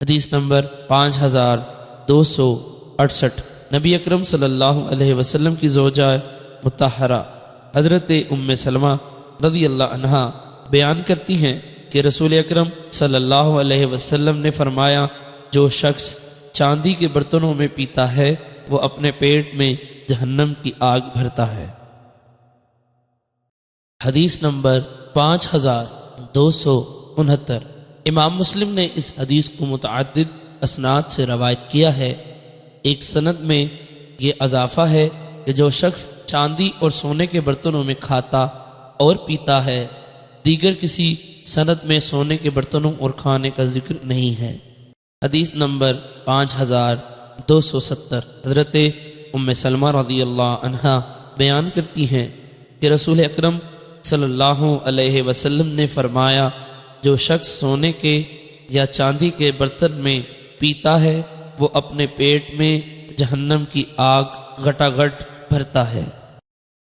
حدیث نمبر 5268۔ نبی اکرم صلی اللہ علیہ وسلم کی زوجہ مطہرہ حضرت ام سلمہ رضی اللہ عنہا بیان کرتی ہیں کہ رسول اکرم صلی اللہ علیہ وسلم نے فرمایا، جو شخص چاندی کے برتنوں میں پیتا ہے وہ اپنے پیٹ میں جہنم کی آگ بھرتا ہے۔ حدیث نمبر 5269۔ امام مسلم نے اس حدیث کو متعدد اسناد سے روایت کیا ہے۔ ایک سند میں یہ اضافہ ہے کہ جو شخص چاندی اور سونے کے برتنوں میں کھاتا اور پیتا ہے، دیگر کسی سند میں سونے کے برتنوں اور کھانے کا ذکر نہیں ہے۔ حدیث نمبر 5270۔ حضرت ام سلمہ رضی اللہ عنہا بیان کرتی ہیں کہ رسول اکرم صلی اللہ علیہ وسلم نے فرمایا، جو شخص سونے کے یا چاندی کے برتن میں پیتا ہے وہ اپنے پیٹ میں جہنم کی آگ گھٹا گھٹ بھرتا ہے۔